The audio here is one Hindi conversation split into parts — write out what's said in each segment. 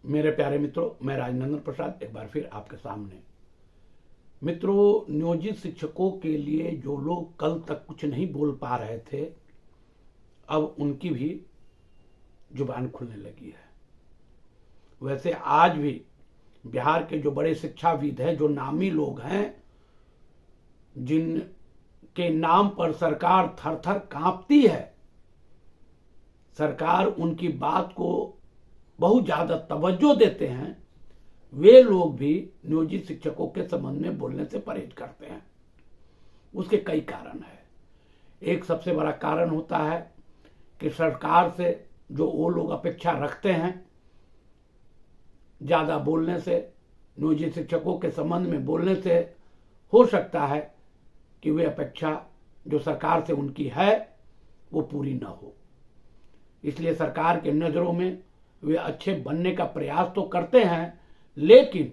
मेरे प्यारे मित्रों, मैं राजनंदन प्रसाद एक बार फिर आपके सामने। मित्रों, नियोजित शिक्षकों के लिए जो लोग कल तक कुछ नहीं बोल पा रहे थे, अब उनकी भी जुबान खुलने लगी है। वैसे आज भी बिहार के जो बड़े शिक्षाविद हैं, जो नामी लोग हैं, जिनके नाम पर सरकार थर थर कांपती है, सरकार उनकी बात को बहुत ज्यादा तवज्जो देते हैं, वे लोग भी नियोजित शिक्षकों के संबंध में बोलने से परहेज करते हैं। उसके कई कारण है। एक सबसे बड़ा कारण होता है कि सरकार से जो वो लोग अपेक्षा रखते हैं, ज्यादा बोलने से, नियोजित शिक्षकों के संबंध में बोलने से हो सकता है कि वे अपेक्षा जो सरकार से उनकी है वो पूरी न हो। इसलिए सरकार के नजरों में वे अच्छे बनने का प्रयास तो करते हैं, लेकिन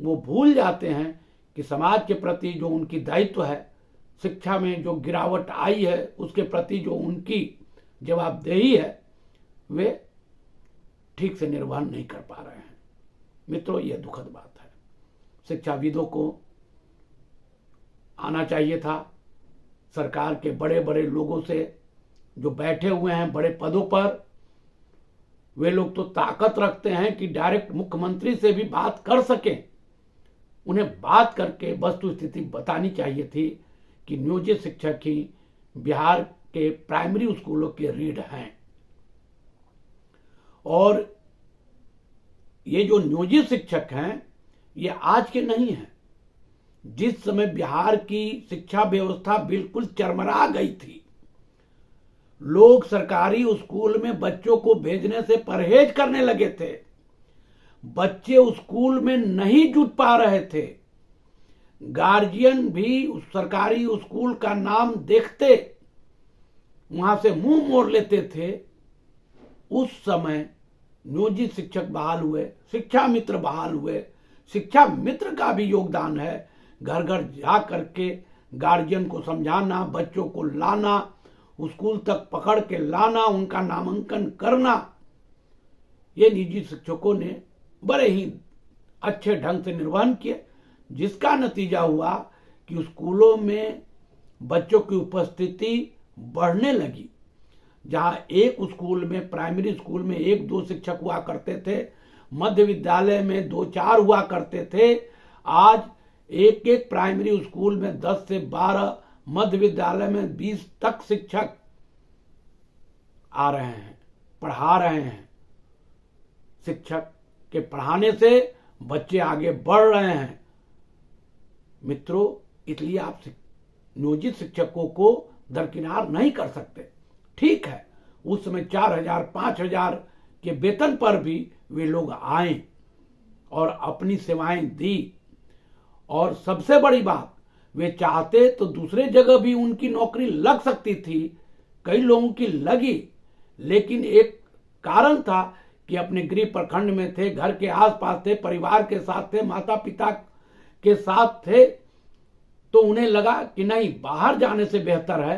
वो भूल जाते हैं कि समाज के प्रति जो उनकी दायित्व है, शिक्षा में जो गिरावट आई है उसके प्रति जो उनकी जवाबदेही है, वे ठीक से निर्वहन नहीं कर पा रहे हैं। मित्रों, यह दुखद बात है। शिक्षाविदों को आना चाहिए था सरकार के बड़े बड़े लोगों से, जो बैठे हुए हैं बड़े पदों पर। वे लोग तो ताकत रखते हैं कि डायरेक्ट मुख्यमंत्री से भी बात कर सकें। उन्हें बात करके वस्तु स्थिति बतानी चाहिए थी कि नियोजित शिक्षक ही बिहार के प्राइमरी स्कूलों के रीढ़ हैं। और ये जो नियोजित शिक्षक हैं, ये आज के नहीं हैं। जिस समय बिहार की शिक्षा व्यवस्था बिल्कुल चरमरा गई थी, लोग सरकारी स्कूल में बच्चों को भेजने से परहेज करने लगे थे। बच्चे स्कूल में नहीं जुट पा रहे थे। गार्जियन भी उस सरकारी स्कूल का नाम देखते वहां से मुंह मोड़ लेते थे। उस समय नियोजित शिक्षक बहाल हुए, शिक्षा मित्र बहाल हुए। शिक्षा मित्र का भी योगदान है। घर घर जा करके गार्जियन को समझाना, बच्चों को लाना, स्कूल तक पकड़ के लाना, उनका नामांकन करना। ये निजी शिक्षकों ने बड़े ही अच्छे ढंग से निर्वहन किए, जिसका नतीजा हुआ कि स्कूलों में बच्चों की उपस्थिति बढ़ने लगी। जहां एक स्कूल में, प्राइमरी स्कूल में 1-2 शिक्षक हुआ करते थे, मध्य विद्यालय में 2-4 हुआ करते थे, आज एक एक प्राइमरी स्कूल में 10 से 12, मध्य विद्यालय में 20 तक शिक्षक आ रहे हैं, पढ़ा रहे हैं। शिक्षक के पढ़ाने से बच्चे आगे बढ़ रहे हैं। मित्रों, इसलिए आप नियोजित शिक्षकों को दरकिनार नहीं कर सकते। ठीक है, उस समय 4,000-5,000 के वेतन पर भी वे लोग आए और अपनी सेवाएं दी। और सबसे बड़ी बात, वे चाहते तो दूसरे जगह भी उनकी नौकरी लग सकती थी। कई लोगों की लगी, लेकिन एक कारण था कि अपने गृह प्रखंड में थे, घर के आसपास थे, परिवार के साथ थे, माता पिता के साथ थे, तो उन्हें लगा कि नहीं, बाहर जाने से बेहतर है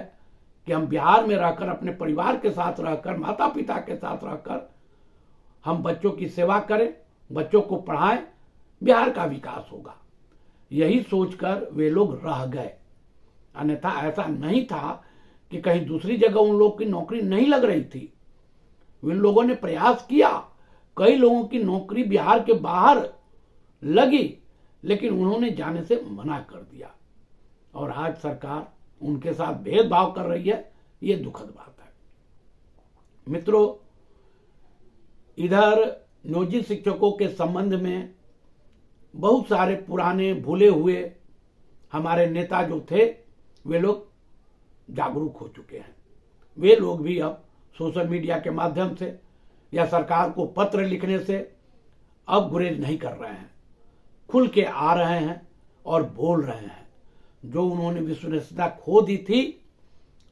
कि हम बिहार में रहकर, अपने परिवार के साथ रहकर, माता पिता के साथ रहकर हम बच्चों की सेवा करें, बच्चों को पढ़ाएं, बिहार का विकास होगा। यही सोचकर वे लोग रह गए। अन्यथा ऐसा नहीं था कि कहीं दूसरी जगह उन लोगों की नौकरी नहीं लग रही थी। उन लोगों ने प्रयास किया, कई लोगों की नौकरी बिहार के बाहर लगी, लेकिन उन्होंने जाने से मना कर दिया। और आज सरकार उनके साथ भेदभाव कर रही है। ये दुखद बात है। मित्रों, इधर नियोजित शिक्षकों के संबंध में बहुत सारे पुराने भूले हुए हमारे नेता जो थे, वे लोग जागरूक हो चुके हैं। वे लोग भी अब सोशल मीडिया के माध्यम से या सरकार को पत्र लिखने से अब गुरेज नहीं कर रहे हैं। खुल के आ रहे हैं और बोल रहे हैं। जो उन्होंने विश्वसनीयता खो दी थी,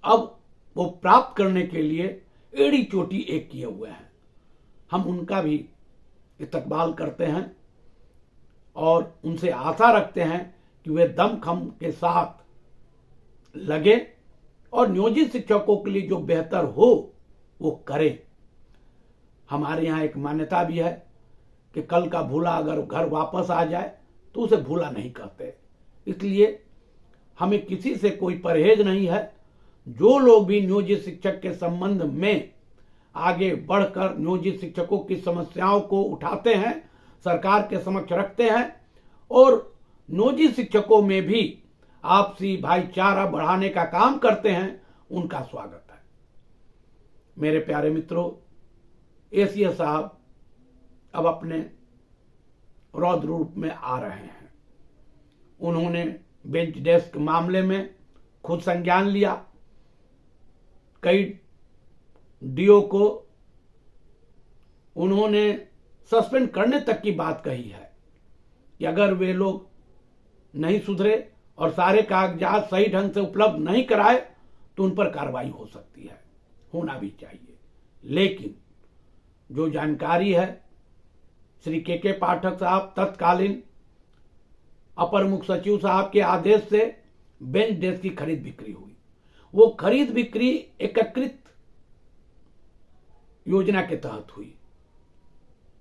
अब वो प्राप्त करने के लिए एड़ी चोटी एक किए हुए हैं। हम उनका भी इस्तकबाल करते हैं और उनसे आशा रखते हैं कि वे दमखम के साथ लगे और नियोजित शिक्षकों के लिए जो बेहतर हो वो करें। हमारे यहाँ एक मान्यता भी है कि कल का भूला अगर घर वापस आ जाए तो उसे भूला नहीं कहते। इसलिए हमें किसी से कोई परहेज नहीं है। जो लोग भी नियोजित शिक्षक के संबंध में आगे बढ़कर नियोजित शिक्षकों की समस्याओं को उठाते हैं, सरकार के समक्ष रखते हैं और नियोजित शिक्षकों में भी आपसी भाईचारा बढ़ाने का काम करते हैं, उनका स्वागत है। मेरे प्यारे मित्रों, एसीएस साहब अब अपने रौद्र रूप में आ रहे हैं। उन्होंने बेंच डेस्क मामले में खुद संज्ञान लिया। कई डीओ को उन्होंने सस्पेंड करने तक की बात कही है कि अगर वे लोग नहीं सुधरे और सारे कागजात सही ढंग से उपलब्ध नहीं कराए तो उन पर कार्रवाई हो सकती है, होना भी चाहिए। लेकिन जो जानकारी है, श्री के पाठक साहब तत्कालीन अपर मुख्य सचिव साहब के आदेश से बेंच डेस्क की खरीद बिक्री हुई। वो खरीद बिक्री एकीकृत योजना के तहत हुई।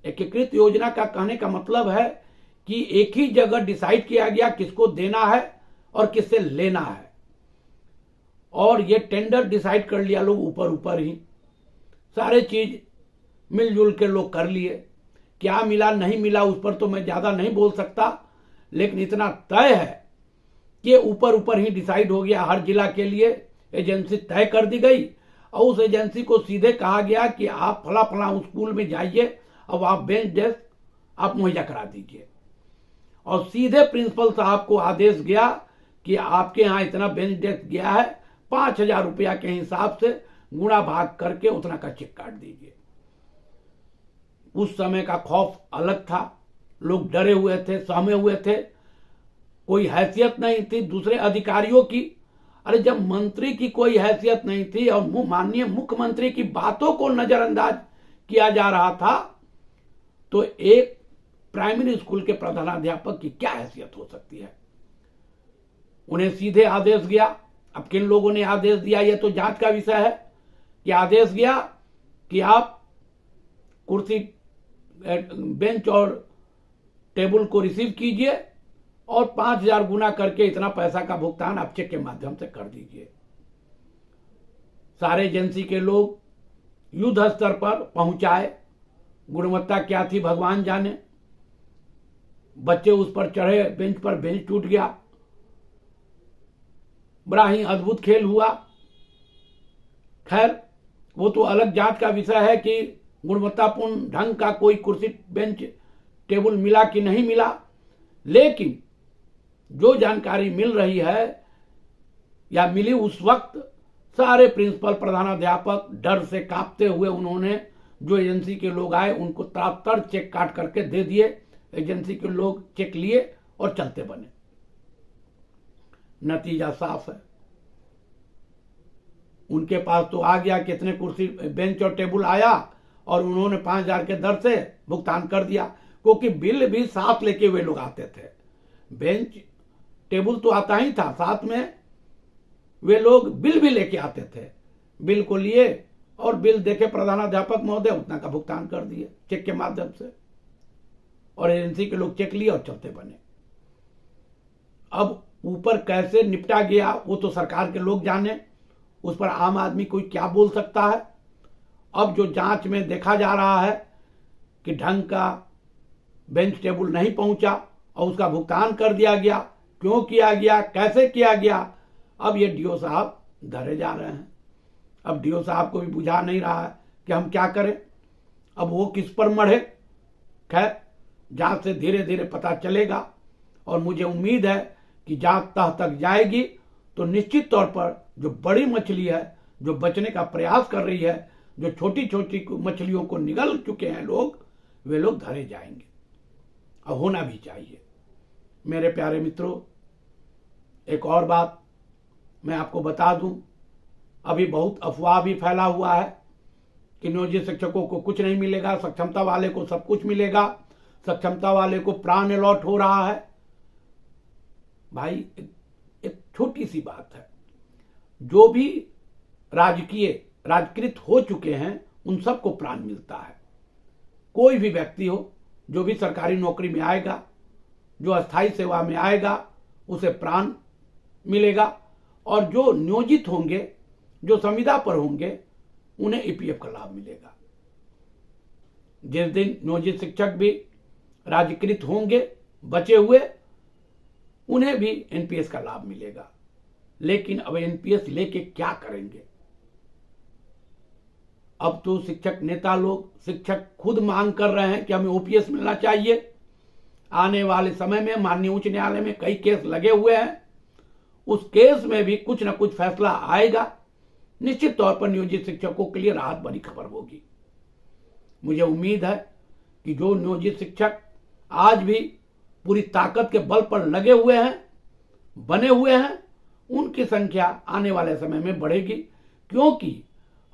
एकीकृत योजना का कहने का मतलब है कि एक ही जगह डिसाइड किया गया किसको देना है और किससे लेना है, और ये टेंडर डिसाइड कर लिया लोग ऊपर ऊपर ही, सारे चीज मिलजुल के लोग कर लिए। क्या मिला नहीं मिला उस पर तो मैं ज्यादा नहीं बोल सकता, लेकिन इतना तय है कि ऊपर ऊपर ही डिसाइड हो गया। हर जिला के लिए एजेंसी तय कर दी गई और उस एजेंसी को सीधे कहा गया कि आप फला फला उस स्कूल में जाइए, अब आप बेंच डेस्क आप मुहैया करा दीजिए। और सीधे प्रिंसिपल साहब को आदेश गया कि आपके यहाँ इतना बेंच डेस्क गया है, 5,000 रुपया के हिसाब से गुणा भाग करके उतना का चेक काट दीजिए। उस समय का खौफ अलग था, लोग डरे हुए थे, सहमे हुए थे, कोई हैसियत नहीं थी दूसरे अधिकारियों की। अरे जब मंत्री की कोई हैसियत नहीं थी और माननीय मुख्यमंत्री की बातों को नजरअंदाज किया जा रहा था, तो एक प्राइमरी स्कूल के प्रधानाध्यापक की क्या हैसियत हो सकती है। उन्हें सीधे आदेश गया। अब किन लोगों ने आदेश दिया यह तो जांच का विषय है, कि आदेश गया कि आप कुर्सी बेंच और टेबल को रिसीव कीजिए और 5,000 गुना करके इतना पैसा का भुगतान आप चेक के माध्यम से कर दीजिए। सारे एजेंसी के लोग युद्ध स्तर पर पहुंचाए। गुणवत्ता क्या थी भगवान जाने। बच्चे उस पर चढ़े, बेंच पर बेंच टूट गया। बड़ा ही अद्भुत खेल हुआ। खैर वो तो अलग जांच का विषय है कि गुणवत्तापूर्ण ढंग का कोई कुर्सी बेंच टेबल मिला कि नहीं मिला। लेकिन जो जानकारी मिल रही है या मिली उस वक्त, सारे प्रिंसिपल प्रधानाध्यापक डर से कांपते हुए उन्होंने, जो एजेंसी के लोग आए उनको तात्पर चेक काट करके दे दिए। एजेंसी के लोग चेक लिए और चलते बने। नतीजा साफ है, उनके पास तो आ गया कितने कुर्सी बेंच और टेबल आया और उन्होंने 5,000 के दर से भुगतान कर दिया, क्योंकि बिल भी साथ लेके वे लोग आते थे। बेंच टेबल तो आता ही था, साथ में वे लोग बिल भी लेके आते थे। बिल को लिए और बिल देखे प्रधानाध्यापक महोदय, उतना का भुगतान कर दिए चेक के माध्यम से, और एजेंसी के लोग चेक लिए और चलते बने। अब ऊपर कैसे निपटा गया वो तो सरकार के लोग जाने, उस पर आम आदमी कोई क्या बोल सकता है। अब जो जांच में देखा जा रहा है कि ढंग का बेंच टेबल नहीं पहुंचा और उसका भुगतान कर दिया गया, क्यों किया गया, कैसे किया गया, अब ये डीओ साहब धरे जा रहे हैं। अब डीओ साहब को भी बुझा नहीं रहा है कि हम क्या करें, अब वो किस पर मढ़े। खैर जांच से धीरे धीरे पता चलेगा और मुझे उम्मीद है कि जांच तह तक जाएगी तो निश्चित तौर पर जो बड़ी मछली है, जो बचने का प्रयास कर रही है, जो छोटी छोटी मछलियों को निगल चुके हैं लोग, वे लोग धरे जाएंगे और होना भी चाहिए। मेरे प्यारे मित्रों, एक और बात मैं आपको बता दूं, अभी बहुत अफवाह भी फैला हुआ है कि नियोजित शिक्षकों को कुछ नहीं मिलेगा, सक्षमता वाले को सब कुछ मिलेगा, सक्षमता वाले को प्राण अलॉट हो रहा है। भाई एक छोटी सी बात है, जो भी राजकृत हो चुके हैं उन सबको प्राण मिलता है। कोई भी व्यक्ति हो, जो भी सरकारी नौकरी में आएगा, जो अस्थायी सेवा में आएगा, उसे प्राण मिलेगा, और जो नियोजित होंगे, जो संविदा पर होंगे, उन्हें ईपीएफ का लाभ मिलेगा। जिस दिन नियोजित शिक्षक भी राजकृत होंगे बचे हुए, उन्हें भी एनपीएस का लाभ मिलेगा। लेकिन अब एनपीएस लेके क्या करेंगे? अब तो शिक्षक नेता लोग, शिक्षक खुद मांग कर रहे हैं कि हमें ओपीएस मिलना चाहिए। आने वाले समय में माननीय उच्च न्यायालय में कई केस लगे हुए हैं, उस केस में भी कुछ न कुछ फैसला आएगा। निश्चित तौर पर नियोजित शिक्षकों के लिए राहत भरी खबर होगी। मुझे उम्मीद है कि जो नियोजित शिक्षक आज भी पूरी ताकत के बल पर लगे हुए हैं, बने हुए हैं, उनकी संख्या आने वाले समय में बढ़ेगी, क्योंकि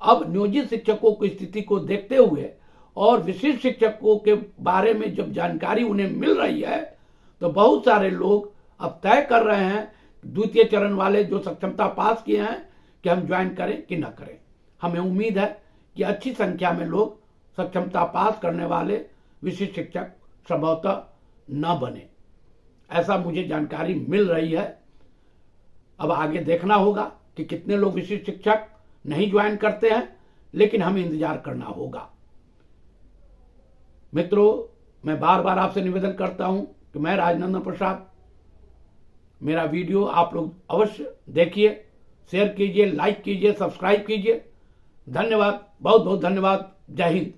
अब नियोजित शिक्षकों की स्थिति को देखते हुए और विशिष्ट शिक्षकों के बारे में जब जानकारी उन्हें मिल रही है, तो बहुत सारे लोग अब तय कर रहे हैं, द्वितीय चरण वाले जो सक्षमता पास किए हैं, कि हम ज्वाइन करें कि न करें। हमें उम्मीद है कि अच्छी संख्या में लोग सक्षमता पास करने वाले विशिष्ट शिक्षक संभवतः न बने, ऐसा मुझे जानकारी मिल रही है। अब आगे देखना होगा कि कितने लोग विशिष्ट शिक्षक नहीं ज्वाइन करते हैं, लेकिन हमें इंतजार करना होगा। मित्रों, मैं बार बार आपसे निवेदन करता हूं कि मैं राजनंदन प्रसाद, मेरा वीडियो आप लोग अवश्य देखिए, शेयर कीजिए, लाइक कीजिए, सब्सक्राइब कीजिए। धन्यवाद, बहुत बहुत धन्यवाद। जय हिंद।